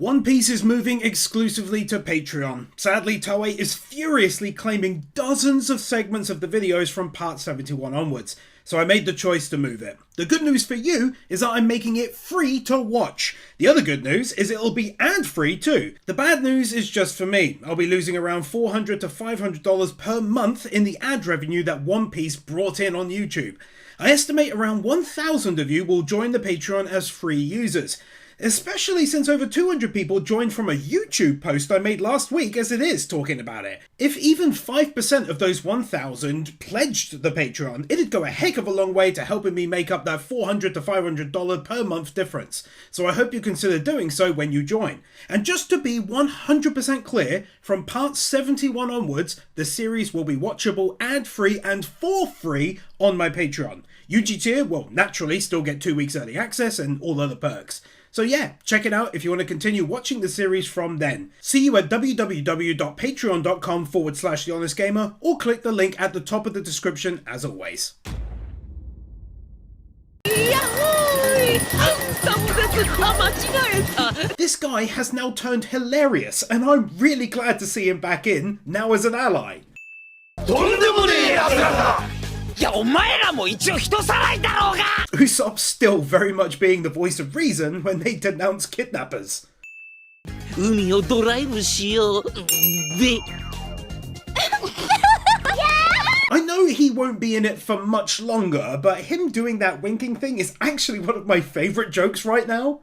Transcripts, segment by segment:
One Piece is moving exclusively to Patreon. Sadly, Toei is furiously claiming dozens of segments of the videos from part 71 onwards, so I made the choice to move it. The good news for you is that I'm making it free to watch. The other good news is it'll be ad-free too. The bad news is just for me. I'll be losing around $400 to $500 per month in the ad revenue that One Piece brought in on YouTube. I estimate around 1,000 of you will join the Patreon as free users, especially since over 200 people joined from a YouTube post I made last week as it is talking about it. If even 5% of those 1,000 pledged the Patreon, it'd go a heck of a long way to helping me make up that $400 to $500 per month difference. So I hope you consider doing so when you join. And just to be 100% clear, from part 71 onwards, the series will be watchable ad-free and for free on my Patreon. UG tier will naturally still get 2 weeks early access and all other perks. So yeah, check it out if you want to continue watching the series from then. See you at www.patreon.com/TheHonestGamer or click the link at the top of the description as always. This guy has now turned hilarious and I'm really glad to see him back in, now as an ally. Usopp's still very much being the voice of reason when they denounce kidnappers. I know he won't be in it for much longer, but him doing that winking thing is actually one of my favourite jokes right now.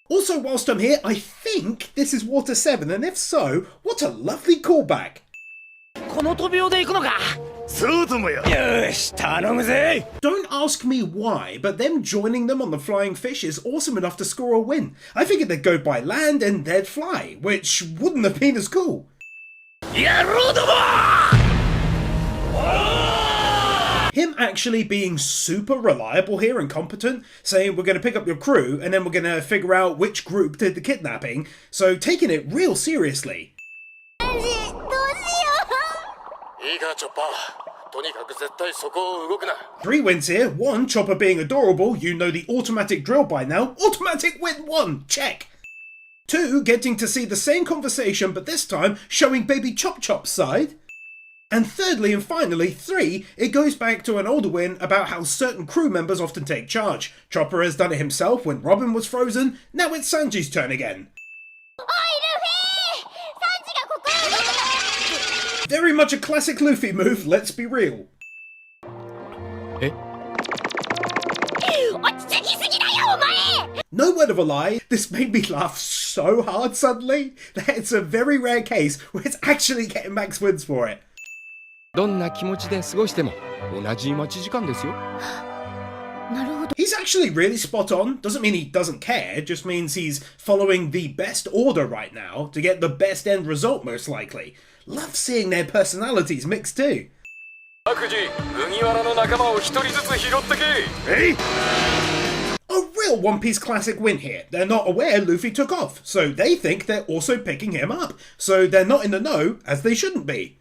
Also, whilst I'm here, I think this is Water 7, and if so, what a lovely callback. Don't ask me why, but them joining them on the flying fish is awesome enough to score a win. I figured they'd go by land and they'd fly, which wouldn't have been as cool. Him actually being super reliable here and competent, saying we're going to pick up your crew and then we're going to figure out which group did the kidnapping, so taking it real seriously. 3 wins here, 1 Chopper being adorable, you know the automatic drill by now, automatic win 1, check. 2 getting to see the same conversation but this time showing baby Chop Chop's side. And thirdly and finally, 3, it goes back to an older win about how certain crew members often take charge. Chopper has done it himself when Robin was frozen, now it's Sanji's turn again. Very much a classic Luffy move, let's be real. No word of a lie, this made me laugh so hard suddenly that it's a very rare case where it's actually getting max wins for it. He's actually really spot on. Doesn't mean he doesn't care, just means he's following the best order right now to get the best end result most likely. Love seeing their personalities mixed too. A real One Piece classic win here. They're not aware Luffy took off, so they think they're also picking him up. So they're not in the know, as they shouldn't be.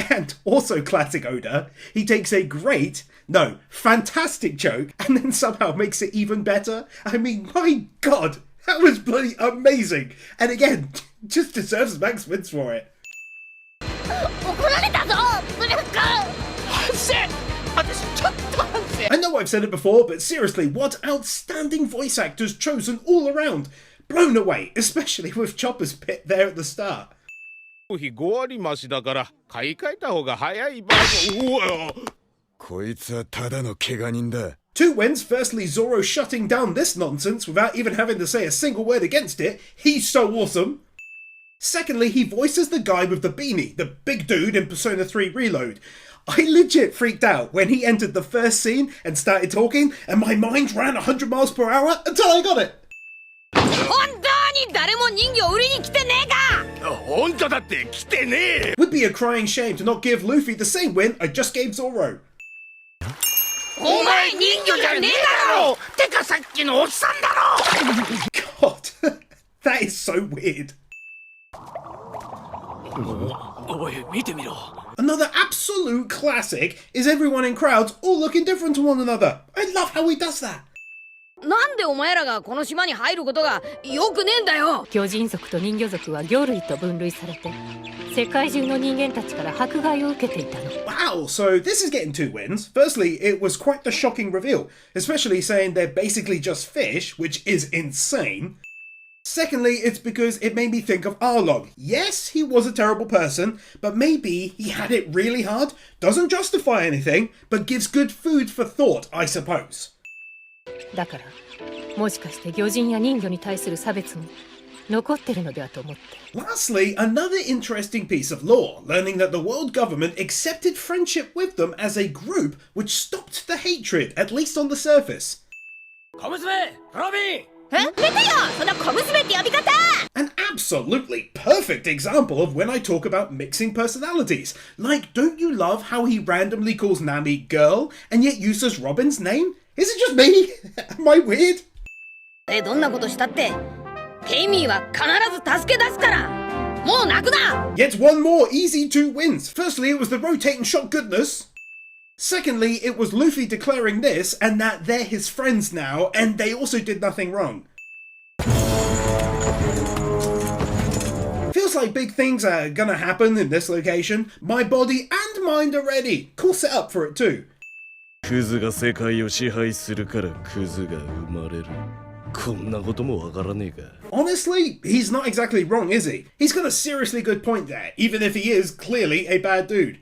And also classic Oda, he takes a great, no, fantastic joke and then somehow makes it even better. I mean, my god, that was bloody amazing. And again, just deserves max wins for it. I know I've said it before, but seriously, what outstanding voice actors chosen all around. Blown away, especially with Chopper's bit there at the start. こいつはただの怪我人だ。 2 wins, firstly Zoro shutting down this nonsense without even having to say a single word against it. He's so awesome. Secondly, he voices the guy with the beanie, the big dude in Persona 3 Reload. I legit freaked out when he entered the first scene and started talking, and my mind ran 100 miles per hour until I got it. Would be a crying shame to not give Luffy the same win I just gave Zoro. God, that is so weird. おい見てみろ Another absolute classic is everyone in crowds all looking different to one another. I love how he does that. なんでお前らがこの島に入ることがよくねえんだよ。魚人族と人魚族は魚類と分類されて、世界中の人間たちから迫害を受けていたの。Wow, so this is getting 2 wins. Firstly, it was quite the shocking reveal, especially saying they're basically just fish, which is insane. Secondly, it's because it made me think of Arlong. Yes, he was a terrible person, but maybe he had it really hard, doesn't justify anything, but gives good food for thought, I suppose. だから、もしかして魚人や人魚に対する差別も残ってるのではと思って。Lastly, another interesting piece of lore, learning that the world government accepted friendship with them as a group which stopped the hatred, at least on the surface. 小娘、ロビン。やめてよ、その小娘って呼び方。 An absolutely perfect example of when I talk about mixing personalities. Like, don't you love how he randomly calls Nami girl, and yet uses Robin's name? Is it just me? Am I weird? どんなことしたって、ケイミーは必ず助け出すから。もう泣くな。 Yet one more easy 2 wins. Firstly, it was the rotating shot goodness. Secondly, it was Luffy declaring this and that they're his friends now, and they also did nothing wrong. Feels like big things are gonna happen in this location. My body and mind are ready. Cool setup for it too. クズが世界を支配するからクズが生まれる。こんなこともわからねえか。 Honestly, he's not exactly wrong, is he? He's got a seriously good point there, even if he is clearly a bad dude.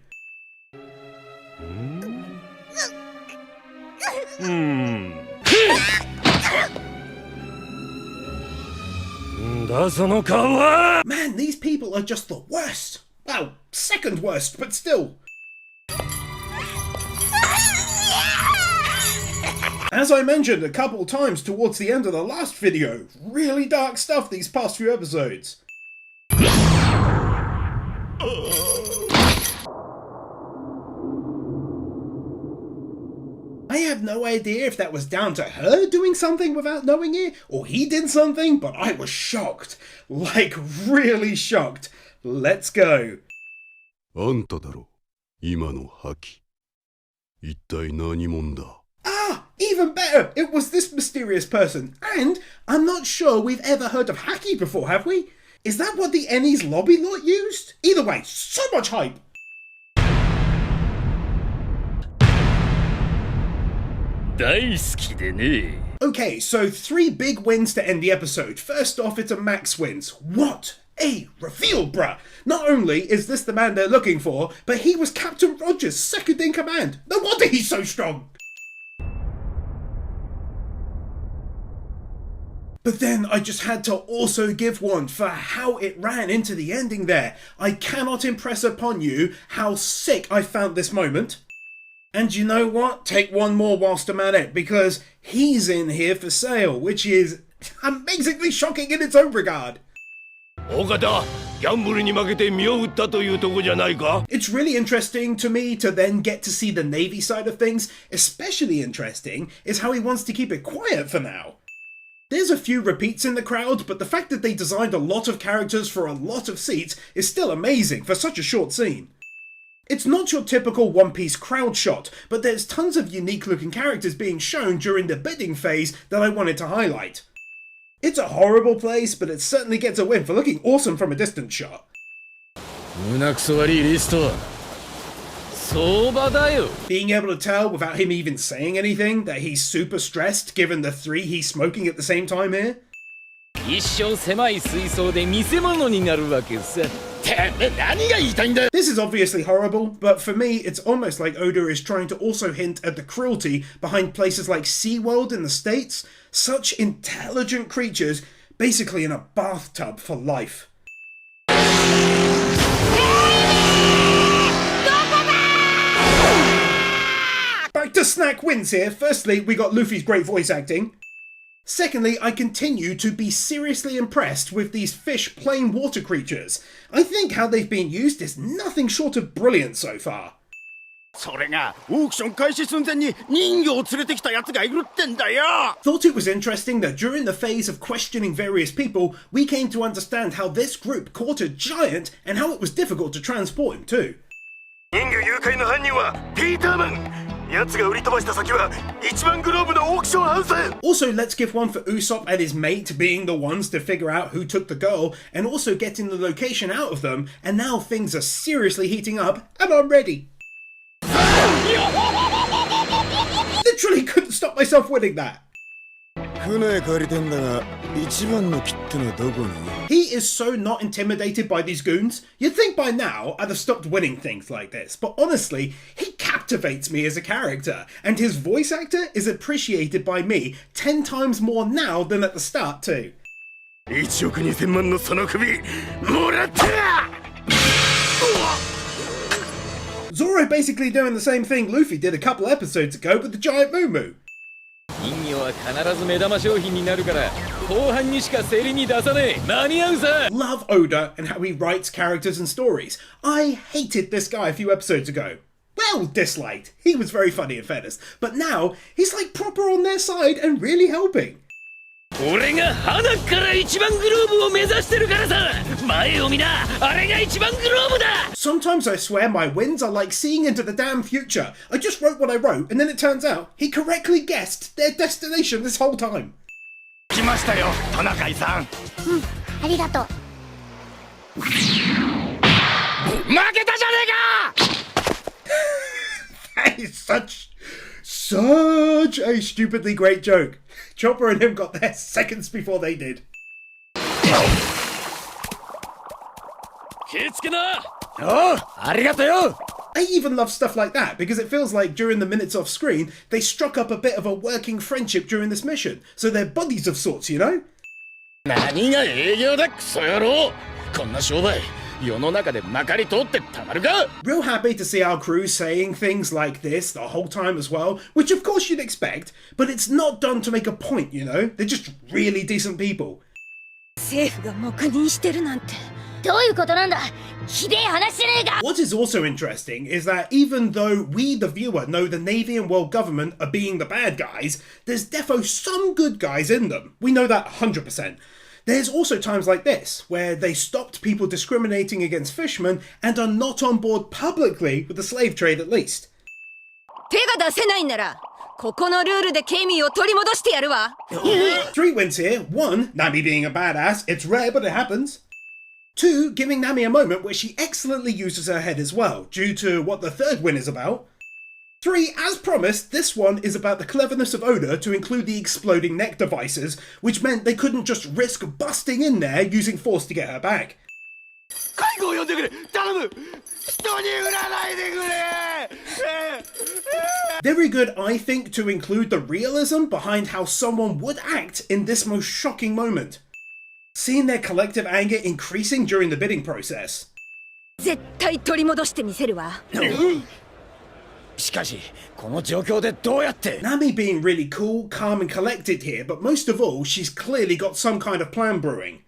んだその顔は。 Man, these people are just the worst. Well, second worst, but still. As I mentioned a couple times towards the end of the last video, really dark stuff these past few episodes. I have no idea if that was down to her doing something without knowing it, or he did something, but I was shocked. Like, really shocked. Let's go. あんただろ、今の覇気。一体何者だ。 Ah, even better, it was this mysterious person, and I'm not sure we've ever heard of Haki before, have we? Is that what the Ennies lobby lot used? Either way, so much hype. Okay, so 3 big wins to end the episode. First off, it's a Max wins. What a reveal, bruh! Not only is this the man they're looking for, but he was Captain Rogers' second in command. No wonder he's so strong! But then I just had to also give one for how it ran into the ending there. I cannot impress upon you how sick I found this moment. And you know what? Take one more whilst I'm at it, because he's in here for sale, which is amazingly shocking in its own regard. It's really interesting to me to then get to see the Navy side of things. Especially interesting is how he wants to keep it quiet for now. There's a few repeats in the crowd, but the fact that they designed a lot of characters for a lot of seats is still amazing for such a short scene. It's not your typical One Piece crowd shot, but there's tons of unique looking characters being shown during the bidding phase that I wanted to highlight. It's a horrible place, but it certainly gets a win for looking awesome from a distance shot. Being able to tell without him even saying anything that he's super stressed given the 3 he's smoking at the same time here. This is obviously horrible, but for me it's almost like Oda is trying to also hint at the cruelty behind places like SeaWorld in the States. Such intelligent creatures basically in a bathtub for life. Back to snack wins here. Firstly, we got Luffy's great voice acting. Secondly, I continue to be seriously impressed with these fish plain water creatures. I think how they've been used is nothing short of brilliant so far. Thought it was interesting that during the phase of questioning various people, we came to understand how this group caught a giant and how it was difficult to transport him too. 人魚誘拐の犯人はピーターマン。奴が売り飛ばした先は一番グローブのオークションハウス。 Also, let's give one for Usopp and his mate being the ones to figure out who took the girl and also getting the location out of them, and now things are seriously heating up and I'm ready. Literally couldn't stop myself winning that. He is so not intimidated by these goons. You'd think by now I'd have stopped winning things like this, but honestly, he captivates me as a character, and his voice actor is appreciated by me 10 times more now than at the start too. 1億2000万のその首もらった。 Zoro basically doing the same thing Luffy did a couple episodes ago with the giant Moo. 人魚は必ず目玉商品になるから後半にしか競りに出さねえ。間に合うさ。 Love Oda and how he writes characters and stories. I hated this guy a few episodes ago. Well, disliked. He was very funny in fairness. But now, he's like proper on their side and really helping. 俺が花から一番グローブを目指してるからさ。前を見な。あれが一番グローブだ。 Sometimes I swear my wins are like seeing into the damn future. I just wrote what I wrote and then it turns out he correctly guessed their destination this whole time. 来ましたよ、トナカイさん。ありがとう。負けたじゃねえか。 That is such a stupidly great joke. Chopper and him got there seconds before they did. 気ぃつけな。おう、ありがとよ。 I even love stuff like that because it feels like during the minutes off screen they struck up a bit of a working friendship during this mission, so they're buddies of sorts, you know? 何が営業だクソ野郎。こんな商売世の中でまかり通ってたまるか。 Real happy to see our crew saying things like this the whole time as well, which of course you'd expect, but it's not done to make a point, you know? They're just really decent people. 政府が黙認してるなんて。どういうことなんだ。ひでえ話じゃねえか。 What is also interesting is that even though we, the viewer, know the Navy and world government are being the bad guys, there's defo some good guys in them. We know that 100%. There's also times like this, where they stopped people discriminating against fishermen and are not on board publicly with the slave trade at least. 手が出せないんなら、ここのルールでケイミーを取り戻してやるわ。 3 wins here. 1, Nami being a badass. It's rare, but it happens. 2, giving Nami a moment where she excellently uses her head as well, due to what the third win is about. 3, as promised, this one is about the cleverness of Oda to include the exploding neck devices, which meant they couldn't just risk busting in there using force to get her back. 介護を呼んでくれ、頼む。人に売らないでくれ。 Very good, I think, to include the realism behind how someone would act in this most shocking moment. Seeing their collective anger increasing during the bidding process. 絶対取り戻してみせるわ。しかしこの状況でどうやって。 Nami being really cool, calm and collected here, but most of all, she's clearly got some kind of plan brewing.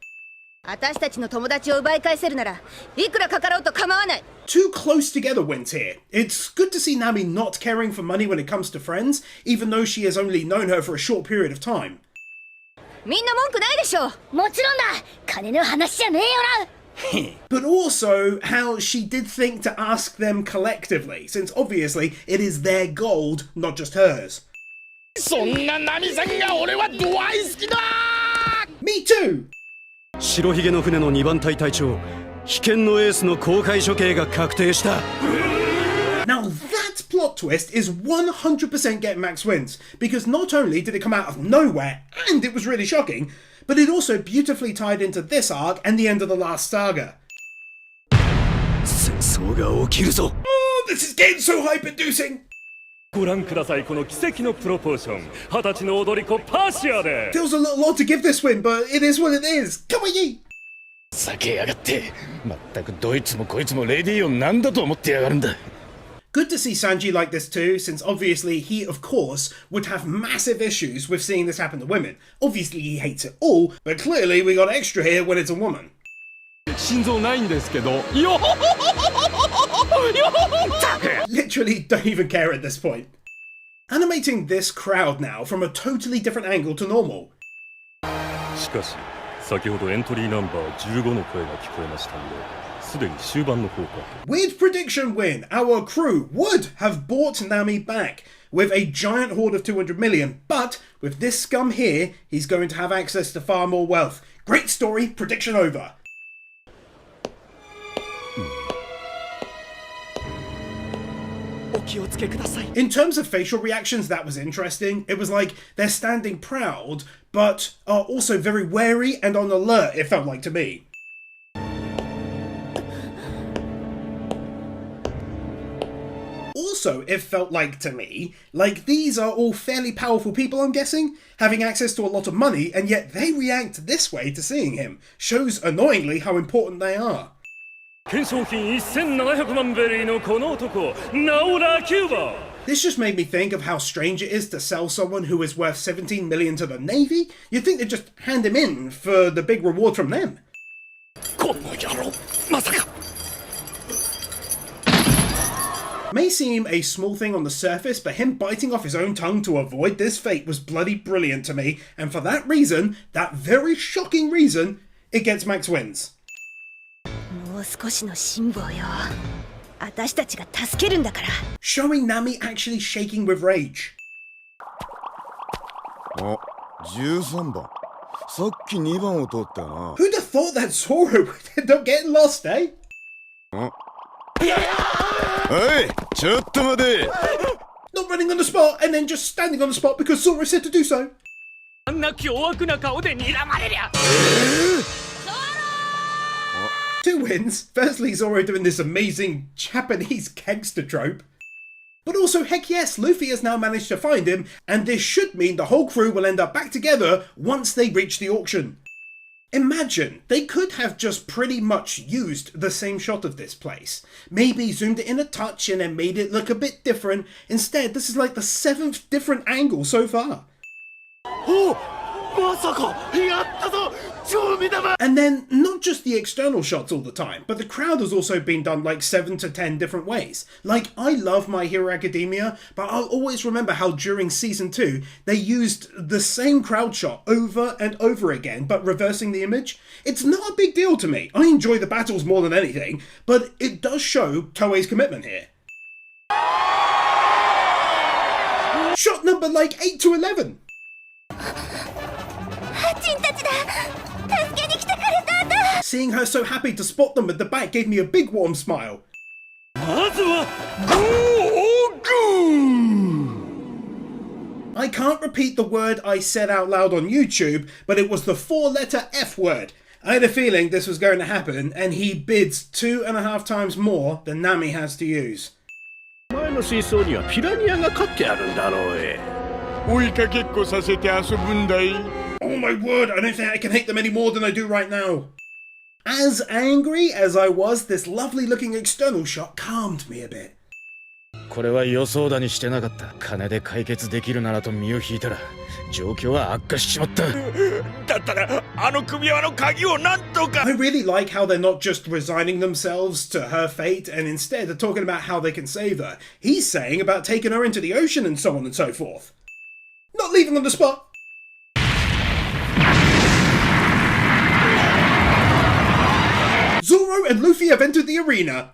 私たちの友達を奪い返せるなら、いくらかかろうと構わない。 Two close together wins here. It's good to see Nami not caring for money when it comes to friends, even though she has only known her for a short period of time. みんな文句ないでしょ。もちろんだ。金の話じゃねえよな。 But also how she did think to ask them collectively, since obviously it is their gold, not just hers. そんなナミさんが俺は大好きだ。 Me too! 白ひげの船の2番隊隊長、危険のエースの公開処刑が確定した。 Now that plot twist is 100% get max wins, because not only did it come out of nowhere and it was really shocking, but it also beautifully tied into this arc and the end of the last saga. 戦争が起きるぞ。 Oh, this is getting so hype-inducing! ご覧くださいこの奇跡のプロポーション。20歳の踊り子パーシアで。 Feels a little odd to give this win, but it is what it is. Come on, ye! 避けやがって。まったくどいつもこいつもレディーを何だと思ってやがるんだ。 Good to see Sanji like this too, since obviously he, of course, would have massive issues with seeing this happen to women. Obviously he hates it all, but clearly we got extra here when it's a woman. 心臓ないんですけど。よ Literally don't even care at this point. Animating this crowd now from a totally different angle to normal. しかし先ほどエントリーナンバー15の声が聞こえましたのですでに終盤の方か。 Weird prediction win. Our crew would have bought Nami back with a giant hoard of 200 million, but with this scum here, he's going to have access to far more wealth. Great story, prediction over. In terms of facial reactions, that was interesting. It was like they're standing proud, but are also very wary and on alert, it felt like to me. Also, it felt like to me, like these are all fairly powerful people, I'm guessing, having access to a lot of money, and yet they react this way to seeing him. Shows annoyingly how important they are. 懸賞金1700万ベリーのこの男、ナオラ・キューバ。 This just made me think of how strange it is to sell someone who is worth 17 million to the Navy. You'd think they'd just hand him in for the big reward from them. この野郎、まさか。 May seem a small thing on the surface, but him biting off his own tongue to avoid this fate was bloody brilliant to me, and for that reason, that very shocking reason, it gets max wins. もう少しの辛抱よ。私たちが助けるんだから。 Showing Nami actually shaking with rage. あ、13番。さっき2番を取ったな。 Who'd have thought that Zoro would end up getting lost, eh? おい、ちょっと待て。 Not running on the spot and then just standing on the spot because Zoro said to do so. あんな凶悪な顔で睨まれりゃ。Two wins. Firstly, Zoro doing this amazing Japanese gangster trope. But also, heck yes, Luffy has now managed to find him, and this should mean the whole crew will end up back together once they reach the auction. Imagine, they could have just pretty much used the same shot of this place. Maybe zoomed it in a touch and then made it look a bit different. Instead, this is like the 7th different angle so far. And then, not just the external shots all the time, but the crowd has also been done like 7 to 10 different ways. Like, I love My Hero Academia, but I'll always remember how during Season 2, they used the same crowd shot over and over again, but reversing the image. It's not a big deal to me. I enjoy the battles more than anything, but it does show Toei's commitment here. Shot number like 8 to 11. Seeing her so happy to spot them at the back gave me a big warm smile. まずはI can't repeat the word I said out loud on YouTube, but it was the 4-letter F word. I had a feeling this was going to happen, and he bids 2.5 times more than Nami has to use. 前の水槽にはピラニアが飼ってあるんだろう。追いかけっこさせて遊ぶんだい。 Oh my word, I don't think I can hate them any more than I do right now. As angry as I was, this lovely looking external shot calmed me a bit. これは予想だにしてなかった。金で解決できるならと身を引いたら状況は悪化しちまった。だったらあの首輪の鍵をなんとか。 I really like how they're not just resigning themselves to her fate and instead are talking about how they can save her. He's saying about taking her into the ocean and so on and so forth. Not leaving on the spot. Zoro and Luffy have entered the arena.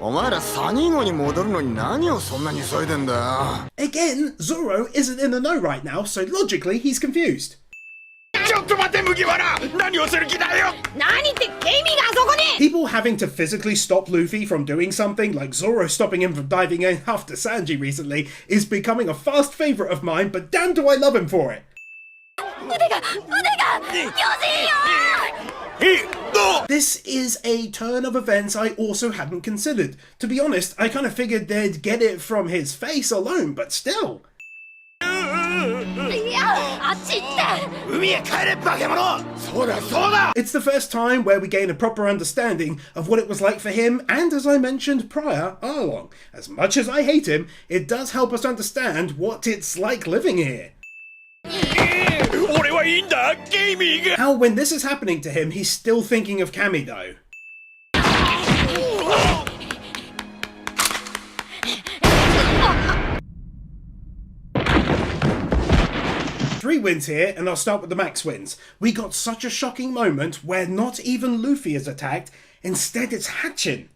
お前らサニー号に戻るのに何をそんなに急いでんだ。 Again, Zoro isn't in the know right now, so logically he's confused. ちょっと待て麦わら、何をする気だよ。何ってケイミがあそこに。 People having to physically stop Luffy from doing something, like Zoro stopping him from diving in after Sanji recently, is becoming a fast favourite of mine, but damn do I love him for it. This is a turn of events I also hadn't considered. To be honest, I kind of figured they'd get it from his face alone, but still. いや、あっち行って。海へ帰れ化け物。そうだそうだ。 It's the first time where we gain a proper understanding of what it was like for him and, as I mentioned prior, Arlong. As much as I hate him, it does help us understand what it's like living here. 俺はいいんだ、ゲイミーが。 How when this is happening to him, he's still thinking of Cammy though. Three wins here, and I'll start with the max wins. We got such a shocking moment where not even Luffy is attacked. Instead, it's hatching.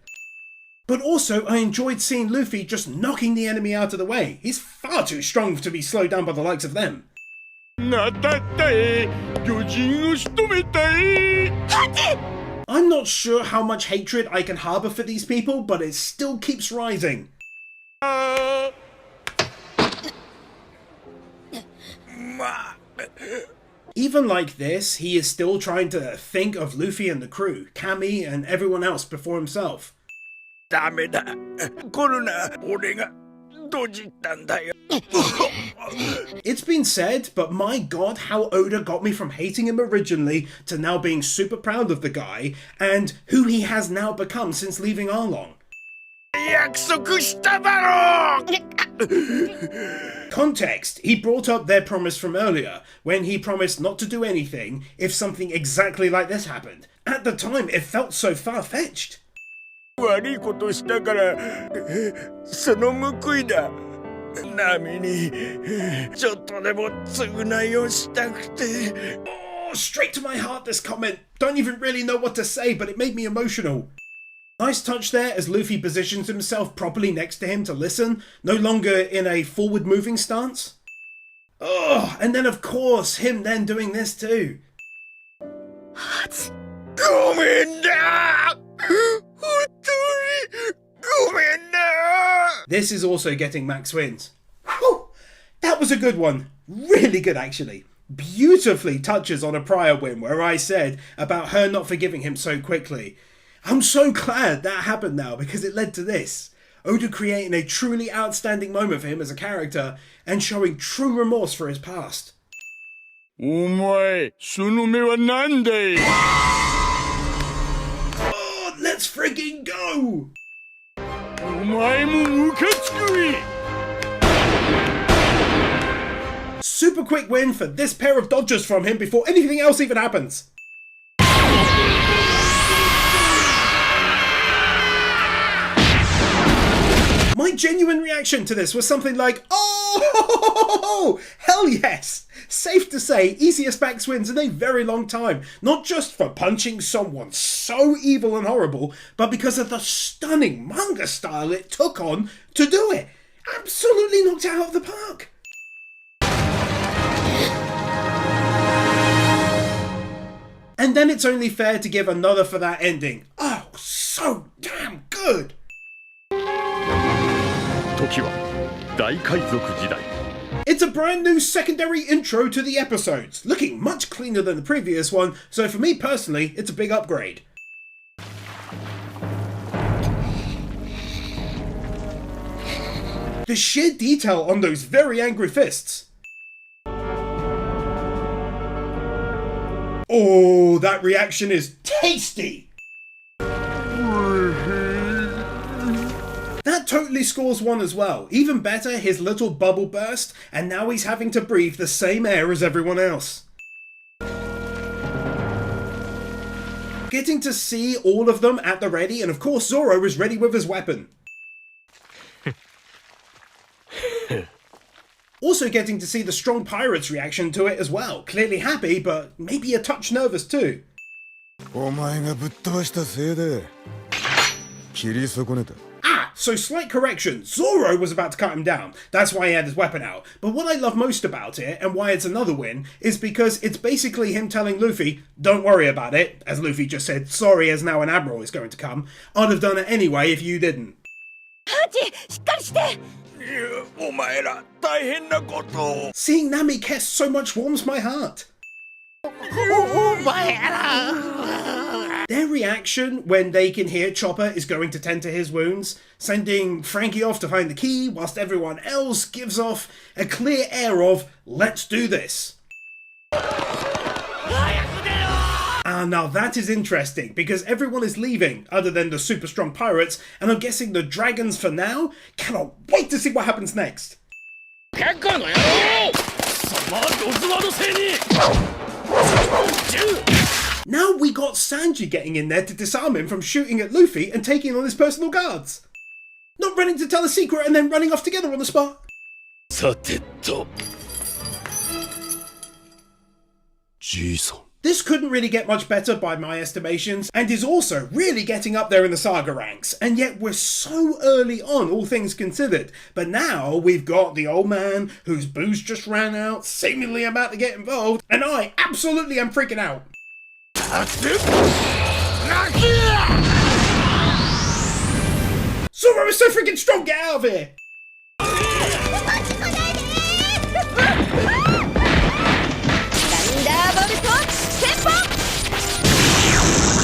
But also, I enjoyed seeing Luffy just knocking the enemy out of the way. He's far too strong to be slowed down by the likes of them. I'm not sure how much hatred I can harbour for these people, but it still keeps rising. Even like this, he is still trying to think of Luffy and the crew, Kami and everyone else before himself. It's been said, but my god, how Oda got me from hating him originally to now being super proud of the guy, and who he has now become since leaving Arlong. Context, he brought up their promise from earlier, when he promised not to do anything if something exactly like this happened. At the time, it felt so far-fetched. Oh, straight to my heart, this comment. Don't even really know what to say, but it made me emotional. Nice touch there as Luffy positions himself properly next to him to listen, no longer in a forward-moving stance. Oh, and then of course, him then doing this too. This is also getting max wins. Whew, that was a good one. Really good, actually. Beautifully touches on a prior win where I said about her not forgiving him so quickly. I'm so glad that happened now because it led to this. Oda creating a truly outstanding moment for him as a character and showing true remorse for his past. Oh, let's friggin' go! Super quick win for this pair of dodgers from him before anything else even happens. My genuine reaction to this was something like, oh, hell yes! Safe to say, easiest max wins in a very long time. Not just for punching someone so evil and horrible, but because of the stunning manga style it took on to do it. Absolutely knocked it out of the park. And then it's only fair to give another for that ending. Oh, so damn good! It's a brand new secondary intro to the episodes, looking much cleaner than the previous one, so for me personally, it's a big upgrade. The sheer detail on those very angry fists. Oh, that reaction is tasty! That totally scores one as well. Even better, his little bubble burst, and now he's having to breathe the same air as everyone else. Getting to see all of them at the ready, and of course Zoro is ready with his weapon. Also getting to see the strong pirate's reaction to it as well. Clearly happy, but maybe a touch nervous too. So slight correction, Zoro was about to cut him down, that's why he had his weapon out. But what I love most about it, and why it's another win, is because it's basically him telling Luffy, don't worry about it, as Luffy just said, sorry as now an admiral is going to come, I'd have done it anyway if you didn't. Seeing Nami care so much warms my heart. Their reaction when they can hear Chopper is going to tend to his wounds, sending Frankie off to find the key, whilst everyone else gives off a clear air of, let's do this. Now that is interesting, because everyone is leaving, other than the super strong pirates, and I'm guessing the dragons for now. Cannot wait to see what happens next. Now we got Sanji getting in there to disarm him from shooting at Luffy and taking on his personal guards. Not running to tell a secret and then running off together on the spot. This couldn't really get much better by my estimations, and is also really getting up there in the saga ranks, and yet we're so early on, all things considered. But now we've got the old man whose booze just ran out, seemingly about to get involved, and I absolutely am freaking out. Zoro is so freaking strong, get out of here!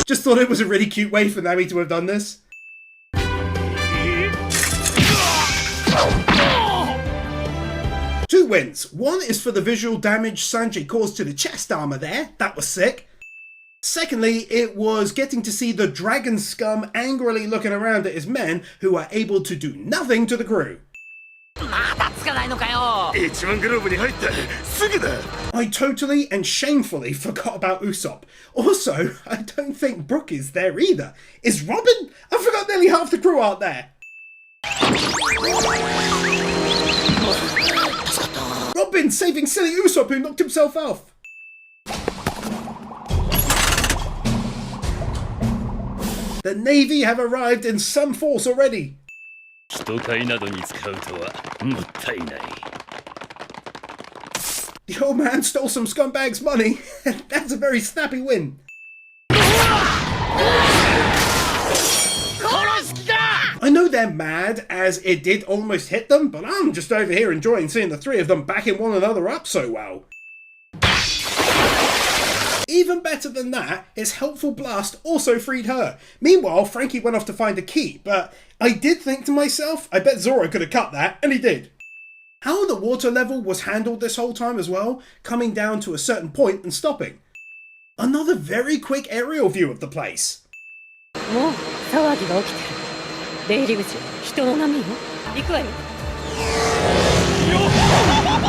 Just thought it was a really cute way for Nami to have done this. Two wins. One is for the visual damage Sanji caused to the chest armor there. That was sick. Secondly, it was getting to see the dragon scum angrily looking around at his men who are able to do nothing to the crew. I totally and shamefully forgot about Usopp. Also, I don't think Brook is there either. Is Robin? I forgot nearly half the crew aren't there. Robin saving silly Usopp who knocked himself off. The Navy have arrived in some force already. The old man stole some scumbag's money. That's a very snappy win. I know they're mad as it did almost hit them, but I'm just over here enjoying seeing the three of them backing one another up so well. Even better than that, his helpful blast also freed her. Meanwhile, Frankie went off to find a key, but I did think to myself, I bet Zoro could have cut that, and he did. How the water level was handled this whole time as well, coming down to a certain point and stopping. Another very quick aerial view of the place.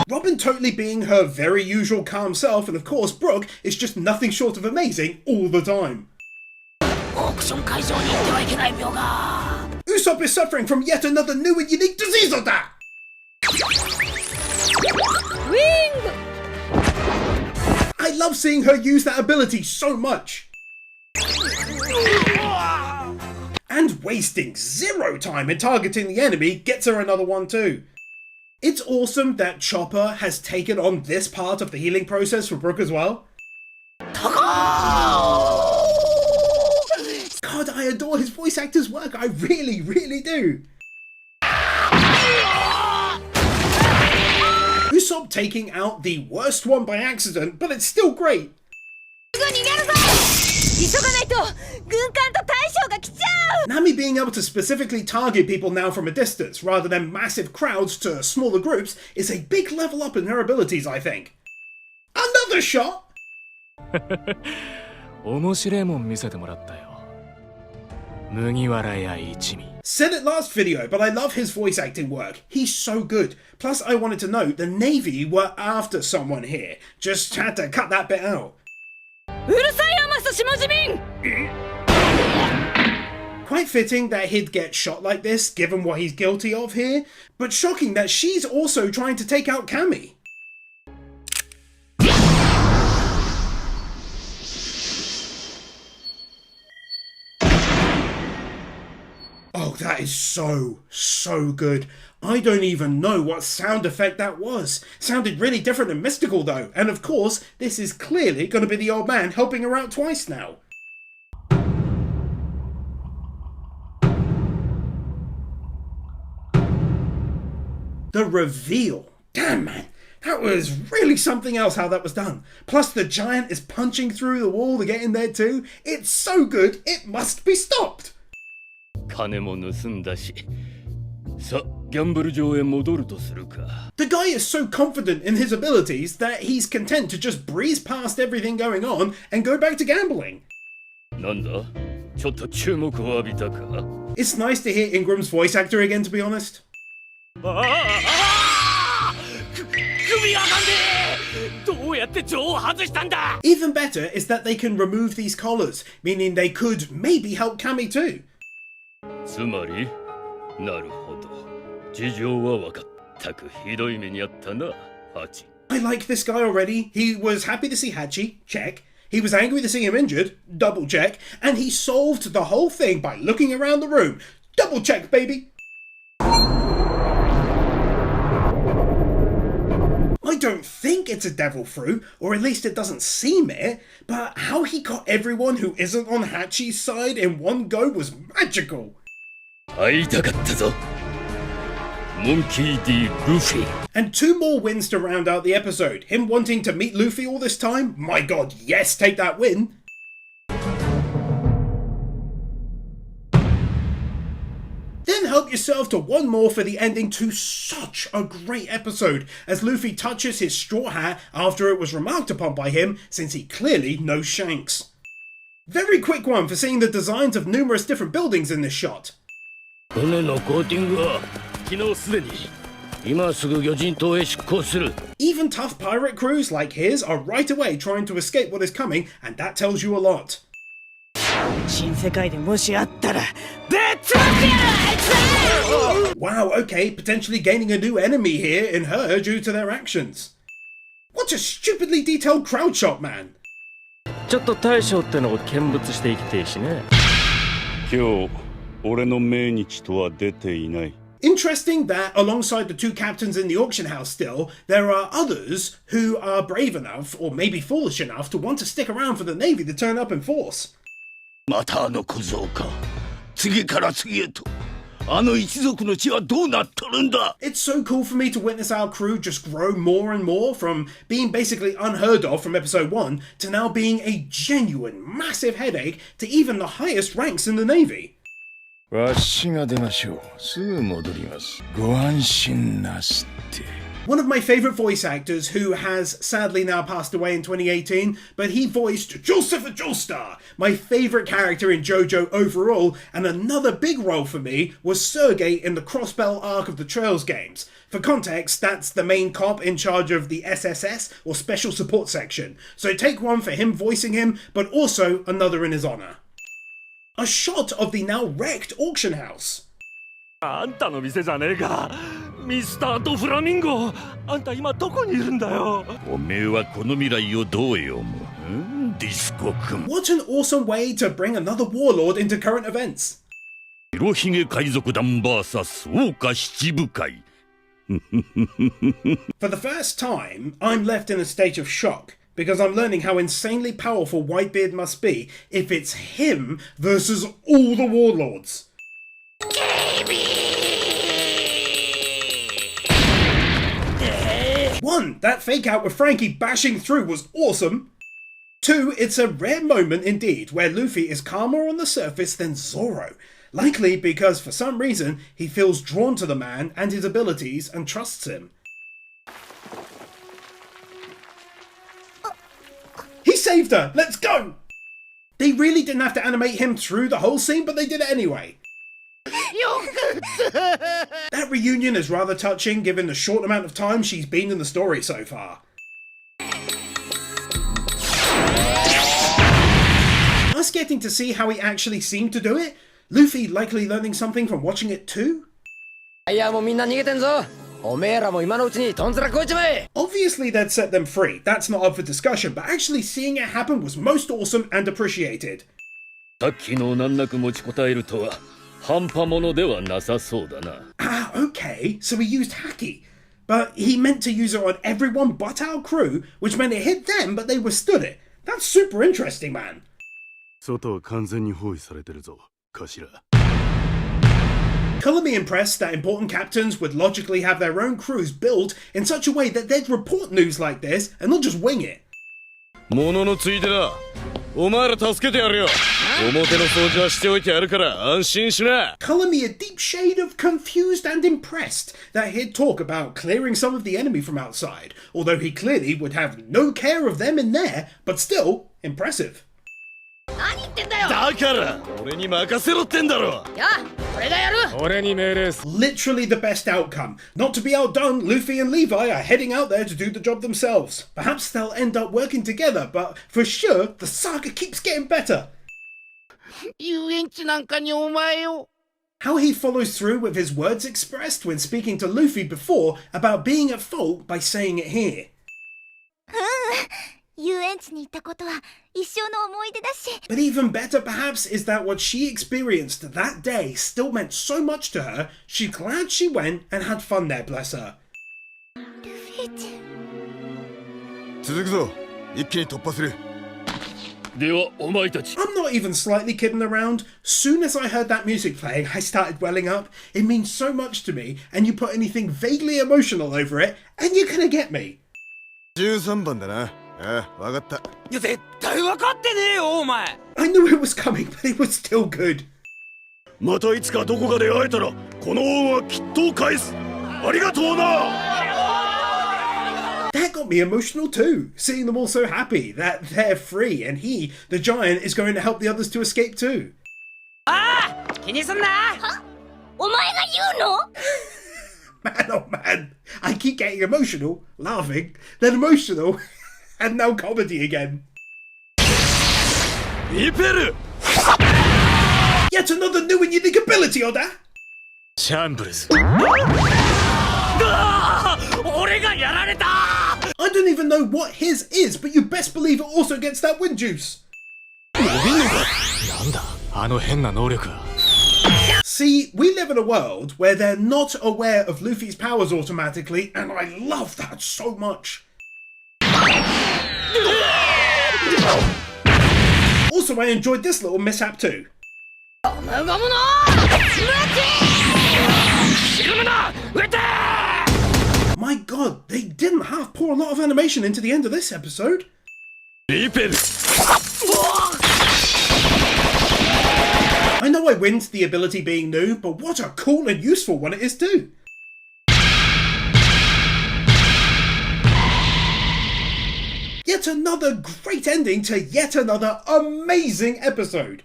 Robin totally being her very usual calm self, and of course Brook is just nothing short of amazing all the time. Usopp is suffering from yet another new and unique disease of that! Wing! I love seeing her use that ability so much. And wasting zero time in targeting the enemy gets her another one too. It's awesome that Chopper has taken on this part of the healing process for Brook as well. God, I adore his voice actor's work, I really, really do. Usopp taking out the worst one by accident, but it's still great. Nami being able to specifically target people now from a distance rather than massive crowds to smaller groups is a big level up in her abilities, I think. Another shot! Said it last video, but I love his voice acting work. He's so good. Plus, I wanted to note the Navy were after someone here. Just had to cut that bit out. Quite fitting that he'd get shot like this, given what he's guilty of here, but shocking that she's also trying to take out Cammy. Oh, that is so good. I don't even know what sound effect that was. Sounded really different and mystical though, and of course, this is clearly going to be the old man helping her out twice now. The reveal. Damn, man. That was really something else how that was done. Plus the giant is punching through the wall to get in there too. It's so good, it must be stopped. The guy is so confident in his abilities that he's content to just breeze past everything going on and go back to gambling. It's nice to hear Ingram's voice actor again, to be honest. Even better is that they can remove these collars, meaning they could maybe help Cammy too. I like this guy already. He was happy to see Hachi, check. He was angry to see him injured, double check, and he solved the whole thing by looking around the room. Double check, baby! I don't think it's a devil fruit, or at least it doesn't seem it, but how he got everyone who isn't on Hachi's side in one go was magical. 会いたかったぞ。Monkey D. Luffy. And 2 more wins to round out the episode. Him wanting to meet Luffy all this time? My god, yes, take that win. Then help yourself to one more for the ending to such a great episode, as Luffy touches his straw hat after it was remarked upon by him, since he clearly knows Shanks. Very quick one for seeing the designs of numerous different buildings in this shot. 船のコーティングは昨日すでに今すぐ魚人島へ出港する。 Even tough pirate crews like his are right away trying to escape what is coming, and that tells you a lot. 新世界でもしあったら Wow, okay, potentially gaining a new enemy here in her due to their actions. What a stupidly detailed crowd shot, man. ちょっと大将ってのを見物していきてえしね。今日俺の命日とは出ていない。 Interesting that alongside the 2 captains in the auction house still, there are others who are brave enough, or maybe foolish enough, to want to stick around for the Navy to turn up in force. またあの小僧か。次から次へと。あの一族の血はどうなっとるんだ。 It's so cool for me to witness our crew just grow more and more from being basically unheard of from episode 1 to now being a genuine, massive headache to even the highest ranks in the Navy. わしが出ましょう。すぐ戻ります。ご安心なすって。 One of my favourite voice actors who has sadly now passed away in 2018, but he voiced Joseph Joestar, my favourite character in JoJo overall, and another big role for me was Sergei in the Crossbell arc of the Trails games. For context, that's the main cop in charge of the SSS, or Special Support Section, so take one for him voicing him, but also another in his honour. A shot of the now wrecked auction house. あんたの店じゃねえか。ミスターとフラミンゴ。あんた今どこにいるんだよ。おめえはこの未来をどう読む？ディスコ君。 What an awesome way to bring another warlord into current events. 白ひげ海賊団 vs 大岡七部会。 For the first time, I'm left in a state of shock, because I'm learning how insanely powerful Whitebeard must be if it's him versus all the warlords. One, that fake out with Frankie bashing through was awesome. 2, it's a rare moment indeed where Luffy is calmer on the surface than Zoro, likely because for some reason he feels drawn to the man and his abilities and trusts him. He saved her! Let's go! They really didn't have to animate him through the whole scene, but they did it anyway. That reunion is rather touching given the short amount of time she's been in the story so far. Us getting to see how he actually seemed to do it? Luffy likely learning something from watching it too? いやもうみんな逃げてんぞ。おめえらも今のうちにとんずらこいちまえ。 Obviously they'd set them free, that's not up for discussion, but actually seeing it happen was most awesome and appreciated. さっきの難なく持ちこたえるとは半端ものではなさそうだな。 Ah, okay, so he used Haki. But he meant to use it on everyone but our crew, which meant it hit them, but they withstood it. That's super interesting, man. 外は完全に包囲されてるぞ、頭。 Colour me impressed that important captains would logically have their own crews built in such a way that they'd report news like this and not just wing it. 物のついでだ。お前ら助けてやるよ。表の掃除はしておいてやるから安心しな。 Colour me a deep shade of confused and impressed that he'd talk about clearing some of the enemy from outside, although he clearly would have no care of them in there, but still impressive. 何言ってんだよ。だから俺に任せろってんだろ。いや、俺がやる。俺に命令す。 Literally the best outcome. Not to be outdone, Luffy and Levi are heading out there to do the job themselves. Perhaps they'll end up working together, but for sure, the saga keeps getting better. 遊園地なんかにお前を。 How he follows through with his words expressed when speaking to Luffy before about being at fault by saying it here. 遊園地に行ったことは一生の思い出だし。 But even better perhaps is that what she experienced that day still meant so much to her, she's glad she went and had fun there, bless her. ルフィちゃん。続くぞ。一気に突破する。ではお前たち。 I'm not even slightly kidding around. Soon as I heard that music playing, I started welling up. It means so much to me, and you put anything vaguely emotional over it, and you're gonna get me. 13番だな。ああ、わかった。いや絶対分かってねえよお前。 I knew it was coming, but it was still good. またいつかどこかで会えたらこの恩はきっと返す。ありがとうな。 That got me emotional too, seeing them all so happy that they're free and he, the giant, is going to help the others to escape too. ああ気にすんな。は？お前が言うの？ Man, oh man, I keep getting emotional, laughing, then emotional, and now comedy again. リペル Yet another new and unique ability, Oda! シャンブルズ。俺がやられた。 I don't even know what his is, but you best believe it also gets that wind juice. なんだあの変な能力は。 See, we live in a world where they're not aware of Luffy's powers automatically, and I love that so much. Also, I enjoyed this little mishap too. My god, they didn't half pour a lot of animation into the end of this episode. リペル I know I winced the ability being new, but what a cool and useful one it is too. Yet another great ending to yet another amazing episode.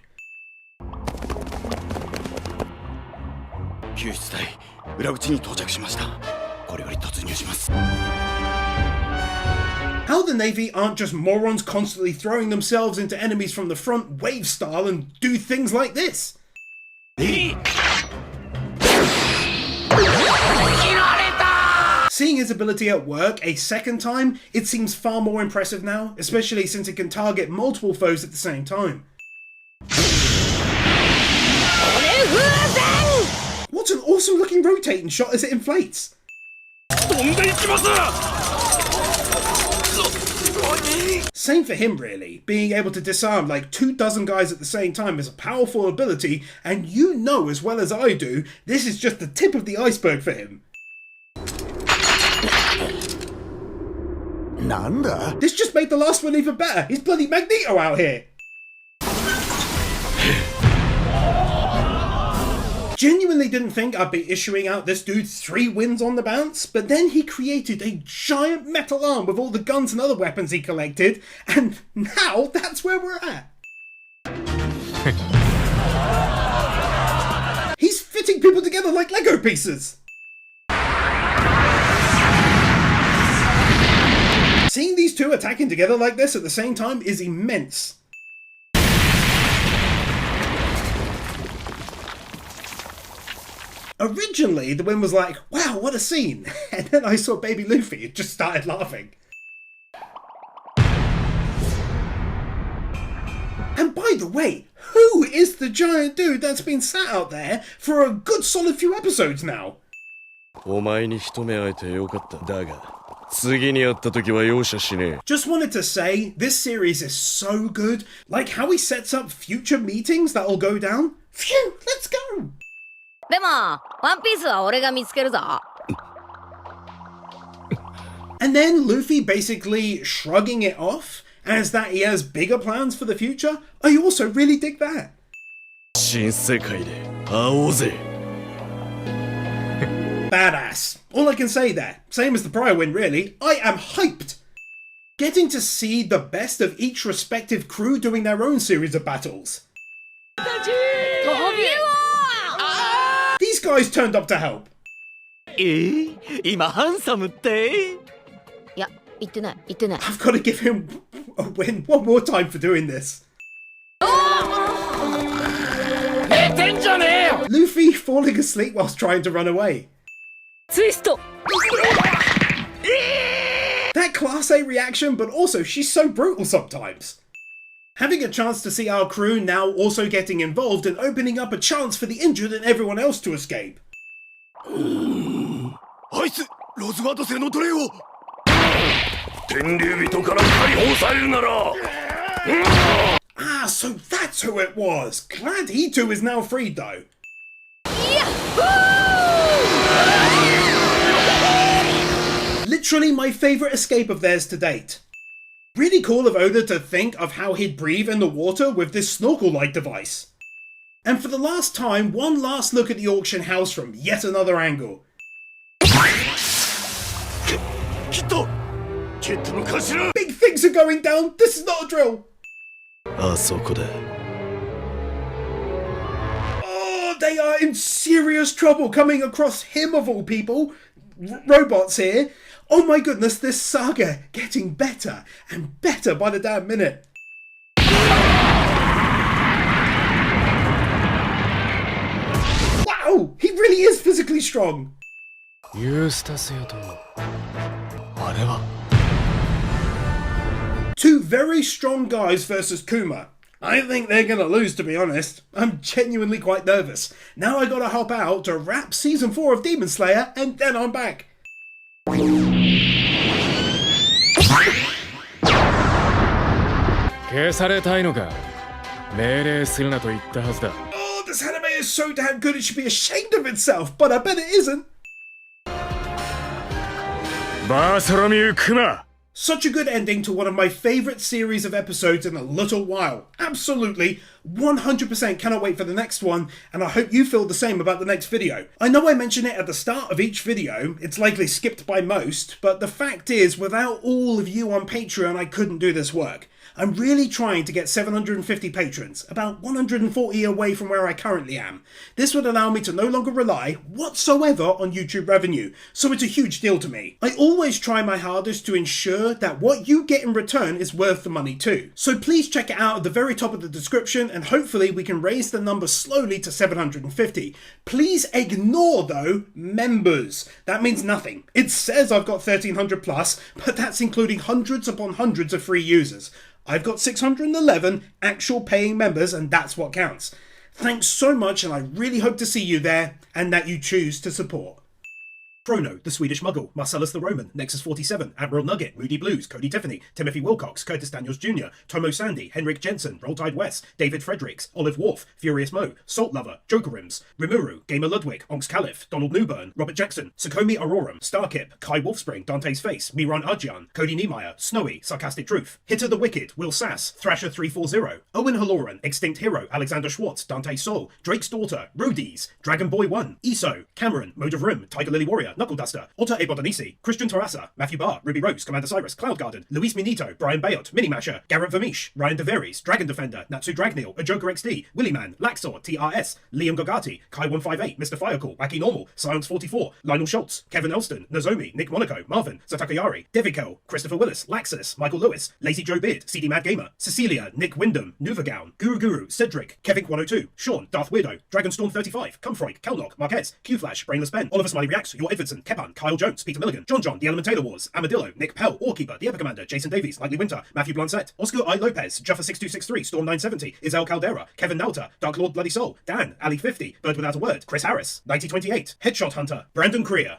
救出隊、裏口に到着しました。これより突入します。 How the Navy aren't just morons constantly throwing themselves into enemies from the front wave style and do things like this. Seeing his ability at work a second time, it seems far more impressive now, especially since it can target multiple foes at the same time. What an awesome looking rotating shot as it inflates. Same for him really, being able to disarm like 24 guys at the same time is a powerful ability, and you know as well as I do, this is just the tip of the iceberg for him. なんだ? This just made the last one even better. He's bloody Magneto out here. Genuinely didn't think I'd be issuing out this dude 3 wins on the bounce, but then he created a giant metal arm with all the guns and other weapons he collected, and now that's where we're at. He's fitting people together like Lego pieces. Seeing these two attacking together like this at the same time is immense. Originally, the win was like, wow, what a scene. And then I saw baby Luffy and just started laughing. And by the way, who is the giant dude that's been sat out there for a good solid few episodes now? お前に一目会えてよかった。だが、次に会った時は容赦しねえ。 Just wanted to say, this series is so good. Like how he sets up future meetings that'll go down. Phew, let's go! でもワンピースは俺が見つけるぞ。 And then Luffy basically shrugging it off as that he has bigger plans for the future. I also really dig that. 新世界で会おうぜ。 Badass. All I can say there. Same as the prior win, really. I am hyped. Getting to see the best of each respective crew doing their own series of battles. These guys turned up to help. 今ハンサムって？いや、言ってない、言ってない。 I've got to give him a win one more time for doing this. 寝てんじゃねえよ。 Luffy falling asleep whilst trying to run away. ツイスト。That Class A reaction, but also she's so brutal sometimes. Having a chance to see our crew now also getting involved and opening up a chance for the injured and everyone else to escape. Ah, so that's who it was. Glad he too is now freed though. Literally my favourite escape of theirs to date. Really cool of Oda to think of how he'd breathe in the water with this snorkel-like device. And for the last time, one last look at the auction house from yet another angle. Big things are going down, this is not a drill! Oh, they are in serious trouble coming across him of all people. Robots here. Oh my goodness, this saga getting better and better by the damn minute. Wow, he really is physically strong. Two very strong guys versus Kuma. I think they're gonna lose, to be honest. I'm genuinely quite nervous. Now I gotta hop out to wrap season 4 of Demon Slayer and then I'm back. Oh, this anime is so damn good it should be ashamed of itself, but I bet it isn't. Such a good ending to one of my favourite series of episodes in a little while. Absolutely, 100% cannot wait for the next one, and I hope you feel the same about the next video. I know I mention it at the start of each video, it's likely skipped by most, but the fact is, without all of you on Patreon, I couldn't do this work. I'm really trying to get 750 patrons, about 140 away from where I currently am. This would allow me to no longer rely whatsoever on YouTube revenue, so it's a huge deal to me. I always try my hardest to ensure that what you get in return is worth the money too. So please check it out at the very top of the description and hopefully we can raise the number slowly to 750. Please ignore though, members. That means nothing. It says I've got 1300 plus, but that's including hundreds upon hundreds of free users. I've got 611 actual paying members and that's what counts. Thanks so much and I really hope to see you there and that you choose to support. Chrono, the Swedish Muggle, Marcelus the Roman, Nexus 47, AdmiralNugget, Moody Blues, Kody Tiffany, Timothy Wilcox, Curtis Daniels Jr., Tomo Sandy, Henrik Jessen, Tide Wes, David Freriks, OliveWharf, FuriousMoe, SaltLover, Jokerrims, Rimuru, GamerLudwig, Onyx Calif, Donald Newburn, Robert Jackson, Sakomi Arorim, Starkip, Kai Wolfspring, Dante's Face, Mihran Ardjian, Kody Niemeier, Snowy, Sarcastic Truth, Hitter the Wicked, Will Sass, Thrasher 340, Owen Halloran, Extinct Hero, Alexander Schwartz, Dante Sol, Drake's Daughter, Rudy's, Dragon Boy 1, Iso, Cameron, Mode of Rim, Tiger Lily Warrior, Knuckle Duster, Otter Abodonisi, Christian Tarassa, Matthew Barr, Ruby Rose, Commander Cyrus, Cloud Garden, Luis Minito, Brian Bayot, Mini Masher, Garrett Vermish, Ryan DeVeries, Dragon Defender, Natsu Dragneel, A Joker XD, Willy Man, Laxor, TRS, Liam Gogati, Kai158, Mr. Firecall, Wacky Normal, Science 44, Lionel Schultz, Kevin Elston, Nozomi, Nick Monaco, Marvin, Satakayari, Devikel, Christopher Willis, Laxus, Michael Lewis, Lazy Joe Beard, CD Mad Gamer, Cecilia, Nick Wyndham, Nuvagown, Guru, Cedric, Kevin 102, Sean, Darth Weirdo, Dragonstorm 35, Cumfroig, Kelnock, Marquez, Q-Flash, Brainless Ben, Oliver Smiley Reacts, Your Edvardson, Kepan, Kyle Jones, Peter Milligan, John, The Element Taylor Wars, Amadillo, Nick Pell, Orkeeper, The Ever Commander, Jason Davies, Lightly Winter, Matthew Blancett, Oscar I. Lopez, Juffa 6263, Storm 970, Isel Caldera, Kevin Nauta, Dark Lord Bloody Soul, Dan, Ali 50, Bird Without a Word, Chris Harris, 9028, Headshot Hunter, Brandon Creer,